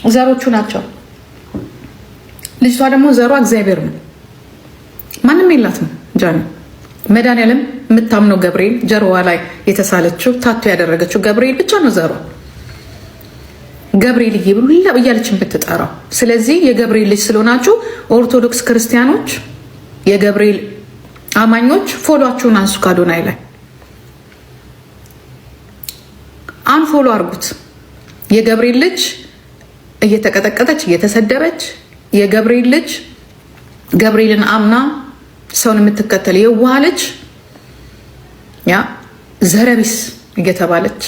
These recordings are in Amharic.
ዘሮቹ ናቸው። ልጅቷ ደግሞ ዘሯ እግዚአብሔር ነው። ማንም የላትም። ጃኒ መድኃኒዓለም የምታምነው ገብርኤል ጀርዋ ላይ የተሳለችው ታቶ ያደረገችው ገብርኤል ብቻ ነው ዘሯ። ገብርኤል ብሉ እያለች የምትጠራው። ስለዚህ የገብርኤል ልጅ ስለሆናችሁ ኦርቶዶክስ ክርስቲያኖች፣ የገብርኤል አማኞች ፎሎአችሁን አንሱ። ከአዶናይ ላይ አንፎሎ አርጉት። የገብርኤል ልጅ እየተቀጠቀጠች እየተሰደበች፣ የገብርኤል ልጅ ገብርኤልን አምና ሰውን የምትከተል የዋሃለች ያ ዘረቢስ እየተባለች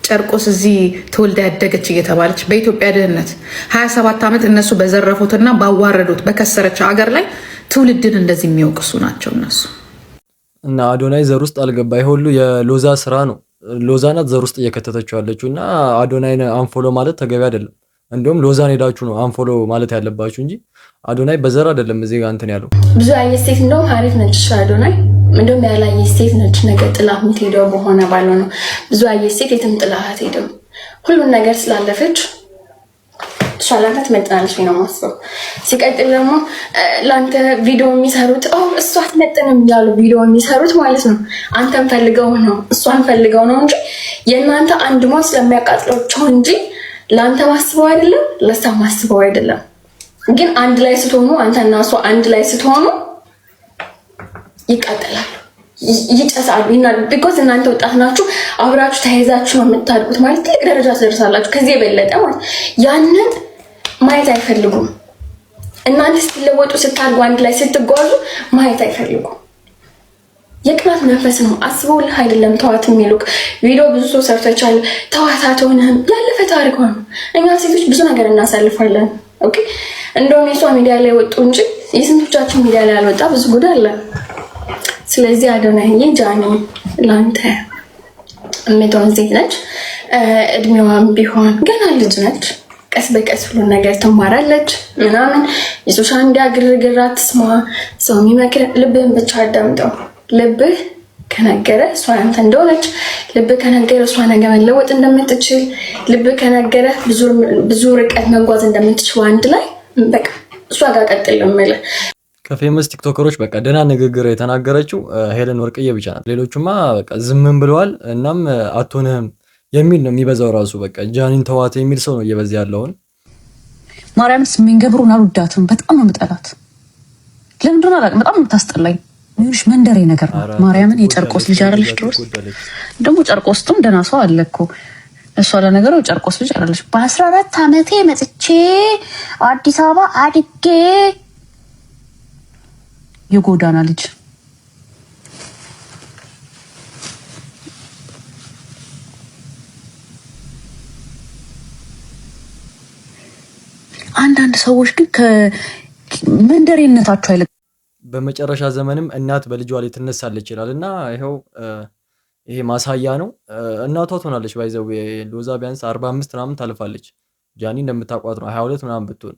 ጨርቆስ እዚህ ተወልዳ ያደገች እየተባለች በኢትዮጵያ ድህነት 27 ዓመት እነሱ በዘረፉትና ባዋረዱት በከሰረች ሀገር ላይ ትውልድን እንደዚህ የሚወቅሱ ናቸው እነሱ። እና አዶናይ ዘር ውስጥ አልገባ። ይሄ ሁሉ የሎዛ ስራ ነው። ሎዛ ናት ዘር ውስጥ እየከተተችው ያለችው እና አዶናይን አንፎሎ ማለት ተገቢ አይደለም። እንደውም ሎዛን ሄዳችሁ ነው አንፎሎ ማለት ያለባችሁ እንጂ አዶናይ በዘር አይደለም እዚህ ጋር እንትን ያለው። ብዙ አየት ሴት እንደውም አሪፍ ነች አዶናይ። እንደውም ያላየች ሴት ነች ነገ ጥላት የምትሄደው በሆነ ባለው ነው። ብዙ አየት ሴት የትም ጥላት አትሄድም። ሁሉን ነገር ስላለፈች እሷ ላንተ ትመጥናለች ነው የማስበው። ሲቀጥል ደግሞ ለአንተ ቪዲዮ የሚሰሩት እሷ አትመጥንም እያሉ ቪዲዮ የሚሰሩት ማለት ነው አንተን ፈልገው ነው እሷን ፈልገው ነው እንጂ የእናንተ አንድ ሞት ስለሚያቃጥላቸው እንጂ ለአንተ ማስበው አይደለም፣ ለእሷ ማስበው አይደለም። ግን አንድ ላይ ስትሆኑ አንተና እሷ አንድ ላይ ስትሆኑ ይቃጠላሉ፣ ይጨሳሉ። ቢኮዝ እናንተ ወጣት ናችሁ፣ አብራችሁ ተያይዛችሁ ነው የምታድጉት ማለት ትልቅ ደረጃ ትደርሳላችሁ። ከዚህ የበለጠ ማለት ያንን ማየት አይፈልጉም። እናንተ ስትለወጡ ስታድጉ አንድ ላይ ስትጓዙ ማየት አይፈልጉም። የቅናት መንፈስ ነው። አስበውልህ አይደለም ተዋት የሚሉክ ቪዲዮ ብዙ ሰው ሰርቶቻል። ተዋት አትሆንህም፣ ያለፈ ታሪክ ሆነ። እኛ ሴቶች ብዙ ነገር እናሳልፋለን። ኦኬ እንደውም የሷ ሚዲያ ላይ ወጡ እንጂ የስንቶቻችን ሚዲያ ላይ አልወጣ ብዙ ጉድ አለ። ስለዚህ አዶናይ ጃኒ ላንተ እምትሆን ሴት ነች። እድሜዋም ቢሆን ገና ልጅ ነች። ቀስ በቀስ ሁሉን ነገር ትማራለች ምናምን። የሶሻል ሚዲያ ግርግር አትስማ። ሰው የሚመክር ልብህን ብቻ አዳምጠው። ልብህ ከነገረ እሷ ያንተ እንደሆነች፣ ልብህ ከነገረ እሷ ነገ መለወጥ እንደምትችል፣ ልብህ ከነገረ ብዙ ርቀት መጓዝ እንደምትችል አንድ ላይ በቃ እሷ ጋር ቀጥል እምልህ። ከፌመስ ቲክቶከሮች በቃ ደህና ንግግር የተናገረችው ሄለን ወርቅዬ ብቻ ናት። ሌሎቹማ በቃ ዝምም ብለዋል። እናም አትሆንህም የሚል ነው የሚበዛው። ራሱ በቃ ጃኒን ተዋት የሚል ሰው ነው እየበዛ ያለውን። ማርያምስ የሚንገብሩን አልወዳትም። በጣም ነው የምጠላት። ለምንድን ነው አላውቅም። በጣም ነው የምታስጠላኝ። ምንሽ መንደሬ ነገር ነው። ማርያምን የጨርቆስ ልጅ አይደለሽ? ድሮስ ደግሞ ጨርቆስቱም ደህና ሰው አለ እኮ። እሷ ለነገሩ ጨርቆስ ልጅ አይደለሽ። በ14 ዓመቴ መጥቼ አዲስ አበባ አድጌ የጎዳና ልጅ አንዳንድ ሰዎች ግን ከመንደሬነታቸው አይለ በመጨረሻ ዘመንም እናት በልጇ ላይ ትነሳለች ይላል እና ይሄ ማሳያ ነው። እናቷ ትሆናለች። ባይዘው ሎዛ ቢያንስ 45 ምናምን ታልፋለች። ጃኒ እንደምታቋት ነው 22 ምናምን ብትሆን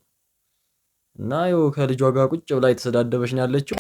እና ይኸው ከልጇ ጋር ቁጭ ብላ የተሰዳደበች ነው ያለችው።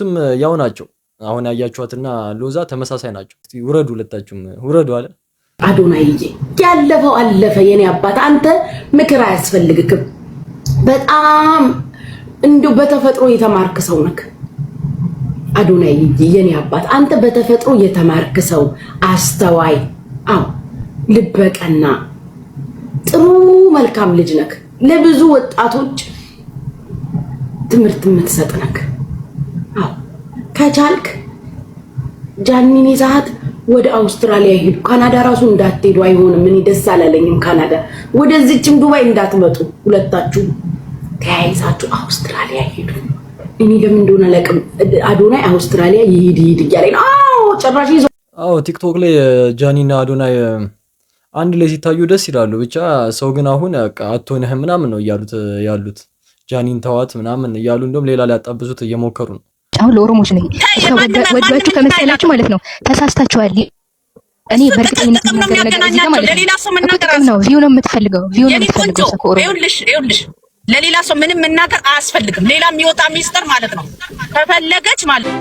ሁለቱም ያው ናቸው። አሁን ያያችኋትና ሎዛ ተመሳሳይ ናቸው። እስቲ ውረዱ፣ ሁለታችሁም ውረዱ አለ አዶናይዬ። ያለፈው አለፈ የኔ አባት፣ አንተ ምክር አያስፈልግክም። በጣም እንደው በተፈጥሮ የተማርክ ሰው ነክ አዶናይዬ የኔ አባት፣ አንተ በተፈጥሮ የተማርክ ሰው አስተዋይ፣ አዎ ልበቀና፣ ጥሩ መልካም ልጅ ነክ። ለብዙ ወጣቶች ትምህርት የምትሰጥ ነክ። አዎ ከቻልክ ጃኒን ይዛት ወደ አውስትራሊያ ሄዱ። ካናዳ ራሱ እንዳትሄዱ አይሆንም። እኔ ደስ አላለኝም ካናዳ። ወደዚህም ዱባይ እንዳትመጡ ሁለታችሁ ተያይዛችሁ አውስትራሊያ ሄዱ። እኔ ለምን እንደሆነ አላውቅም። አዶናይ አውስትራሊያ ይሄድ እያለኝ ነው። አዎ ጭራሽ ይዞ ቲክቶክ ላይ ጃኒና አዶናይ አንድ ላይ ሲታዩ ደስ ይላሉ። ብቻ ሰው ግን አሁን አትሆንህም ምናምን ነው እያሉት ያሉት። ጃኒን ተዋት ምናምን እያሉ እንደውም ሌላ ሊያጣብሱት እየሞከሩ ነው። አሁን ለኦሮሞች ነኝ ወዳችሁ ከመሰላችሁ ማለት ነው ተሳስታችኋል። እኔ በእርግጠኝነት ነው ነገር ማለት ለሌላ ሰው መናገር ነው። ቪው ነው የምትፈልገው፣ ቪው ነው የምትፈልገው። ይኸውልሽ ለሌላ ሰው ምንም መናገር አያስፈልግም። ሌላ የሚወጣ ሚስጥር ማለት ነው ከፈለገች ማለት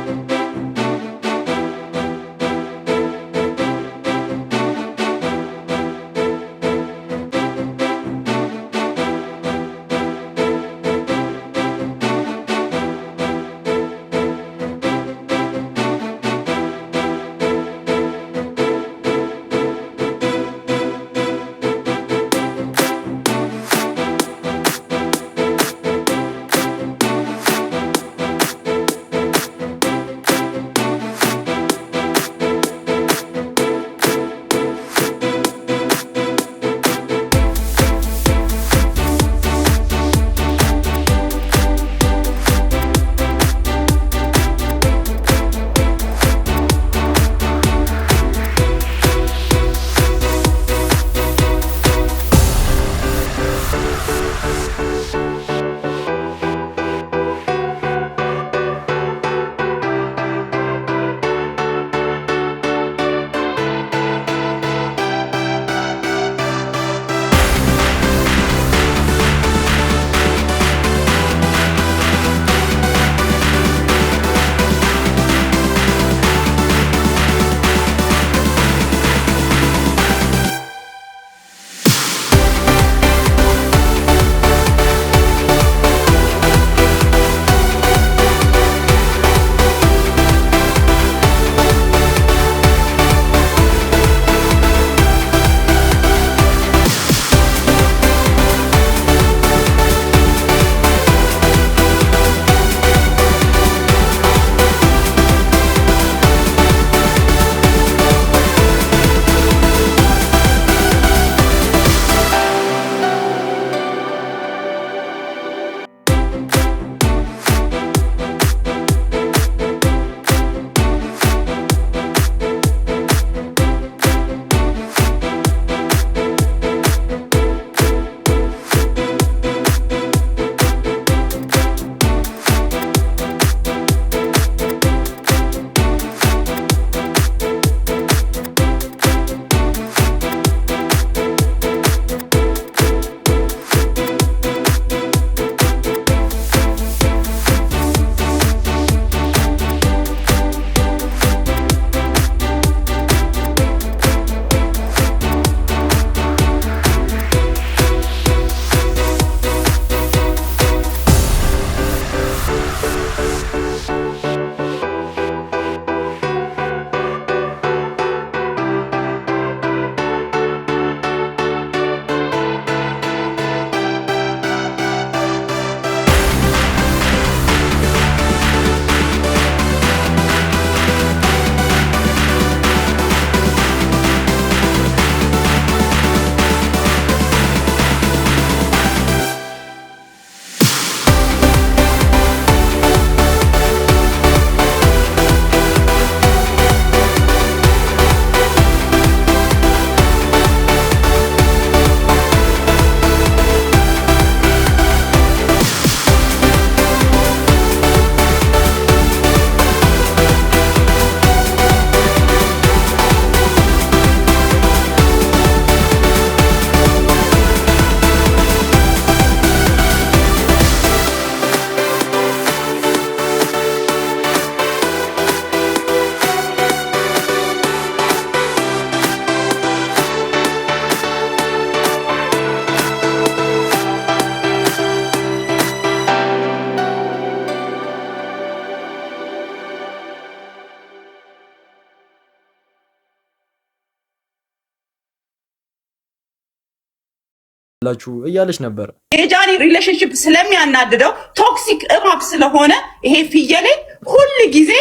ላችሁ እያለች ነበር። የጃኒ ሪሌሽንሺፕ ስለሚያናድደው ቶክሲክ እባብ ስለሆነ ይሄ ፍየሌ ሁሉ ጊዜ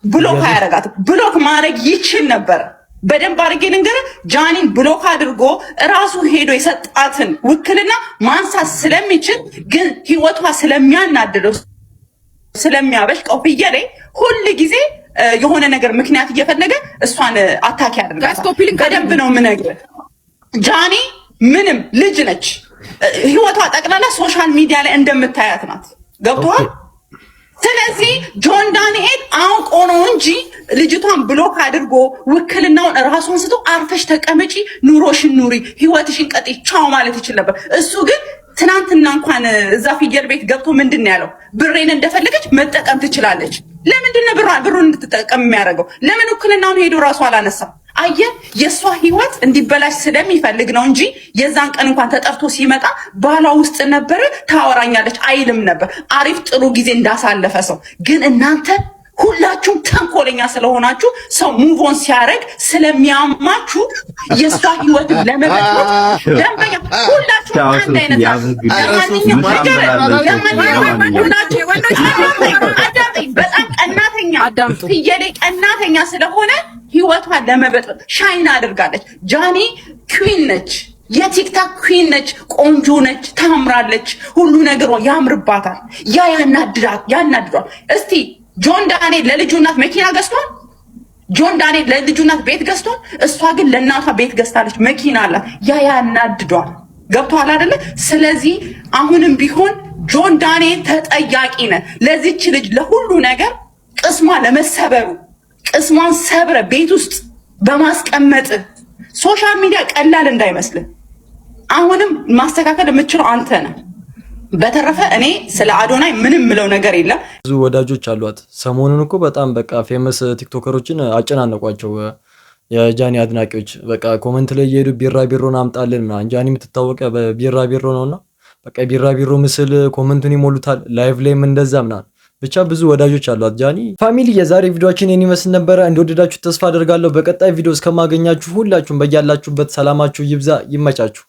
ብሎክ አያረጋት። ብሎክ ማድረግ ይችል ነበር። በደንብ አድርጌ ልንገርህ፣ ጃኒን ብሎክ አድርጎ እራሱ ሄዶ የሰጣትን ውክልና ማንሳት ስለሚችል ግን ህይወቷ ስለሚያናድደው ስለሚያበሽቀው ፍየሌ ሁሉ ጊዜ የሆነ ነገር ምክንያት እየፈለገ እሷን አታክ ያደርጋል። በደንብ ነው የምነግርህ። ጃኒ ምንም ልጅ ነች። ህይወቷ ጠቅላላ ሶሻል ሚዲያ ላይ እንደምታያት ናት። ገብቶሃል? ስለዚህ ጆን ዳንኤል አውቆ ነው እንጂ ልጅቷን ብሎክ አድርጎ ውክልናውን ራሱን ስቶ አርፈሽ ተቀመጪ፣ ኑሮሽን ኑሪ፣ ህይወትሽን ቀጥ ቻው ማለት ይችል ነበር። እሱ ግን ትናንትና እንኳን እዛ ፍየል ቤት ገብቶ ምንድን ነው ያለው? ብሬን እንደፈለገች መጠቀም ትችላለች። ለምንድን ነው ብሩን እንድትጠቀም የሚያደርገው? ለምን ውክልናውን ሄዶ ራሱ አላነሳም? አየህ፣ የእሷ ህይወት እንዲበላሽ ስለሚፈልግ ነው እንጂ የዛን ቀን እንኳን ተጠርቶ ሲመጣ ባሏ ውስጥ ነበረ ታወራኛለች አይልም ነበር። አሪፍ ጥሩ ጊዜ እንዳሳለፈ ሰው። ግን እናንተ ሁላችሁም ተንኮለኛ ስለሆናችሁ ሰው ሙቮን ሲያደርግ ስለሚያማችሁ የእሷ ህይወት ለመበጥበጥ ደንበኛ ሁላችሁም አንድ አይነት በጣም ቀናተኛ ፍየሌ ቀናተኛ ስለሆነ ህይወቷን ለመበጥበጥ ሻይን አድርጋለች። ጃኒ ኩዊን ነች፣ የቲክታክ ኩዊን ነች፣ ቆንጆ ነች፣ ታምራለች፣ ሁሉ ነገሯ ያምርባታል። ያ ያናድዷል። እስቲ ጆን ዳንኤል ለልጁ እናት መኪና ገዝቷል። ጆን ዳንኤል ለልጁ እናት ቤት ገዝቷል። እሷ ግን ለእናቷ ቤት ገዝታለች፣ መኪና አላት። ያ ያናድዷል። ገብቶሃል አይደለ? ስለዚህ አሁንም ቢሆን ጆን ዳንኤል ተጠያቂ ነህ ለዚች ልጅ ለሁሉ ነገር። ቅስሟ ለመሰበሩ ቅስሟን ሰብረ ቤት ውስጥ በማስቀመጥ ሶሻል ሚዲያ ቀላል እንዳይመስልህ። አሁንም ማስተካከል የምችለው አንተ ነህ። በተረፈ እኔ ስለ አዶናይ ምንም ምለው ነገር የለም። ብዙ ወዳጆች አሏት። ሰሞኑን እኮ በጣም በቃ ፌመስ ቲክቶከሮችን አጨናነቋቸው የጃኒ አድናቂዎች። በቃ ኮመንት ላይ እየሄዱ ቢራቢሮን አምጣልን ምናምን። ጃኒ የምትታወቀው በቢራቢሮ ነውና በቃ ቢራቢሮ ምስል ኮመንቱን ይሞሉታል። ላይቭ ላይም እንደዛ ምናምን። ብቻ ብዙ ወዳጆች አሏት ጃኒ። ፋሚሊ የዛሬ ቪዲዮአችን የኔ ይመስል ነበረ። እንደወደዳችሁ ተስፋ አደርጋለሁ። በቀጣይ ቪዲዮ እስከማገኛችሁ ሁላችሁም በያላችሁበት ሰላማችሁ ይብዛ። ይመቻችሁ።